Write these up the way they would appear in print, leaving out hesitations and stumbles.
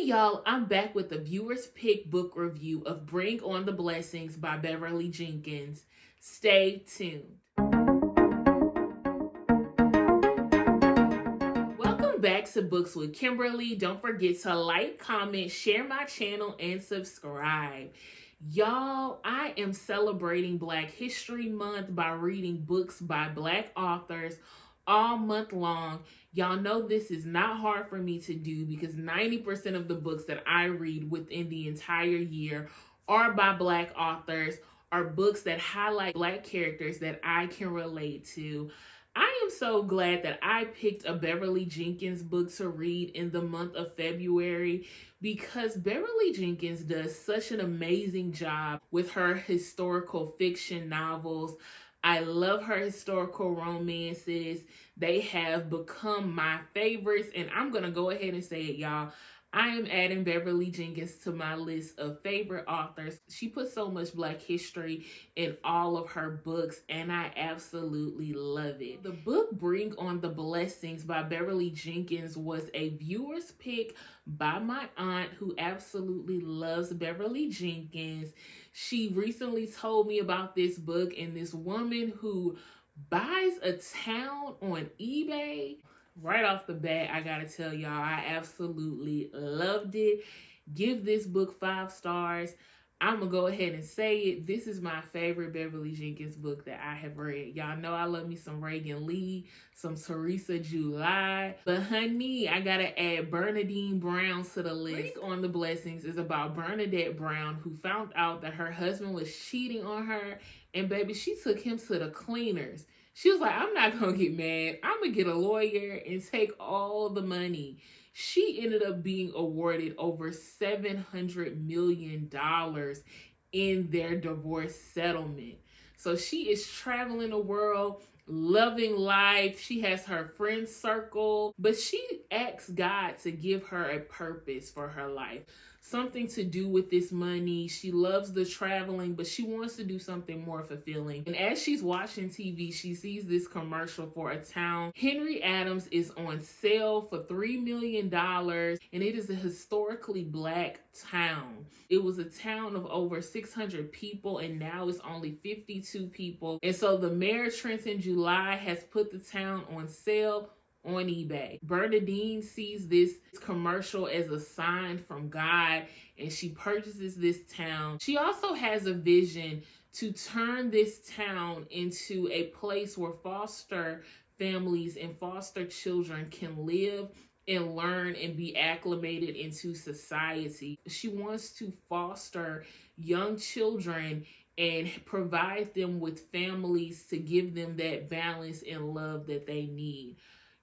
y'all, I'm back with the viewer's pick book review of Bring On the Blessings by Beverly Jenkins. Stay tuned. Welcome back to Books with Kimberly. Don't forget to like, comment, share my channel, and subscribe. Y'all, I am celebrating Black History Month by reading books by Black authors all month long. Y'all know this is not hard for me to do because 90% of the books that I read within the entire year are by Black authors, are books that highlight Black characters that I can relate to. I am so glad that I picked a Beverly Jenkins book to read in the month of February because Beverly Jenkins does such an amazing job with her historical fiction novels. I love her historical romances. They have become my favorites, and I'm going to go ahead and say it, y'all. I am adding Beverly Jenkins to my list of favorite authors. She put so much Black history in all of her books, and I absolutely love it. The book Bring On the Blessings by Beverly Jenkins was a viewer's pick by my aunt who absolutely loves Beverly Jenkins. She recently told me about this book, and this woman who buys a town on eBay. Right off the bat, I gotta tell y'all, I absolutely loved it. Give this book 5 stars. I'm gonna go ahead and say it. This is my favorite Beverly Jenkins book that I have read. Y'all know I love me some Reagan Lee, some Teresa July. But honey, I gotta add Bernadine Brown to the list. Bring On the Blessings is about Bernadette Brown, who found out that her husband was cheating on her. And baby, she took him to the cleaners. She was like, I'm not going to get mad. I'm going to get a lawyer and take all the money. She ended up being awarded over $700 million in their divorce settlement. So she is traveling the world, loving life. She has her friend circle, but she asks God to give her a purpose for her life. Something to do with this money. She loves the traveling, but she wants to do something more fulfilling. And as she's watching TV, she sees this commercial for a town. Henry Adams is on sale for $3 million, and it is a historically Black town. It was a town of over 600 people, and now it's only 52 people. And so the mayor, Trenton July, has put the town on sale on eBay. Bernadine sees this commercial as a sign from God, and she purchases this town. She also has a vision to turn this town into a place where foster families and foster children can live and learn and be acclimated into society. She wants to foster young children and provide them with families to give them that balance and love that they need.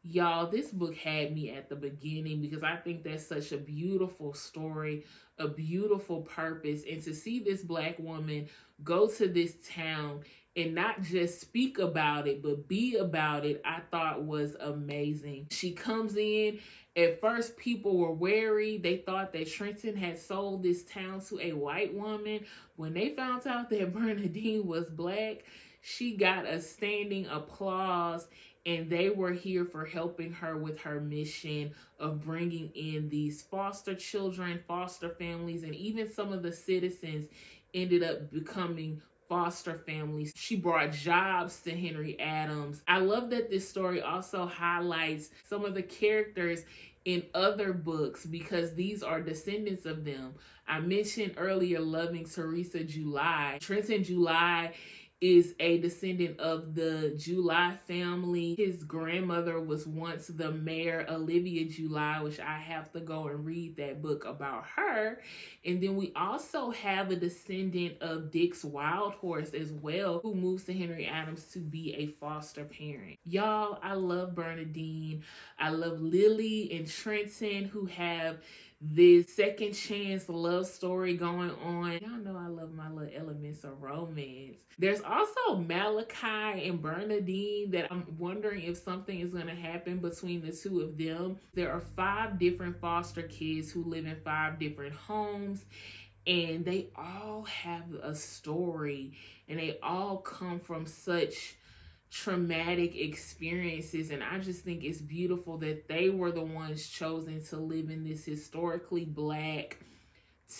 Y'all, this book had me at the beginning because I think that's such a beautiful story, a beautiful purpose. And to see this Black woman go to this town and not just speak about it, but be about it, I thought was amazing. She comes in. At first, people were wary. They thought that Trenton had sold this town to a white woman. When they found out that Bernadine was Black, she got a standing applause, and they were here for helping her with her mission of bringing in these foster children, foster families, and even some of the citizens ended up becoming foster families. She brought jobs to Henry Adams. I love that this story also highlights some of the characters in other books because these are descendants of them. I mentioned earlier loving Teresa July. Trenton July is a descendant of the July family. His grandmother was once the mayor, Olivia July, which I have to go and read that book about her. And then we also have a descendant of Dick's Wild Horse as well, who moves to Henry Adams to be a foster parent. Y'all, I love Bernadine. I love Lily and Trenton, who have this second chance love story going on. Y'all know I love my little elements of romance. There's also Malachi and Bernadine that I'm wondering if something is going to happen between the two of them. There are 5 different foster kids who live in 5 different homes, and they all have a story, and they all come from such traumatic experiences. And I just think it's beautiful that they were the ones chosen to live in this historically Black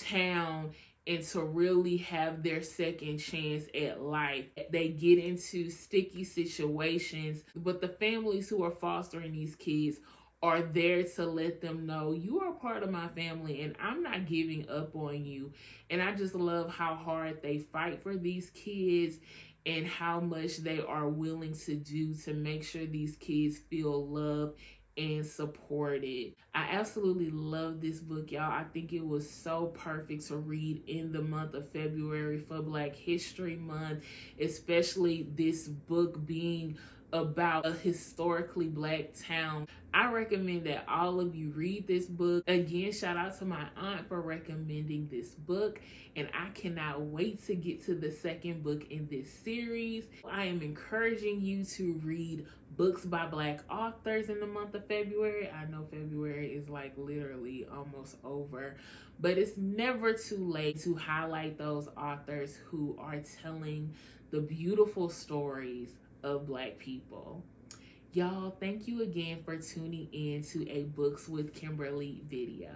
town and to really have their second chance at life. They get into sticky situations, but the families who are fostering these kids are there to let them know, you are part of my family and I'm not giving up on you. And I just love how hard they fight for these kids and how much they are willing to do to make sure these kids feel loved and supported. I absolutely love this book, y'all. I think it was so perfect to read in the month of February for Black History Month, especially this book being about a historically Black town. I recommend that all of you read this book. Again, shout out to my aunt for recommending this book, and I cannot wait to get to the second book in this series. I am encouraging you to read books by Black authors in the month of February. I know February is like literally almost over, but it's never too late to highlight those authors who are telling the beautiful stories of Black people. Y'all, thank you again for tuning in to a Books with Kimberly video.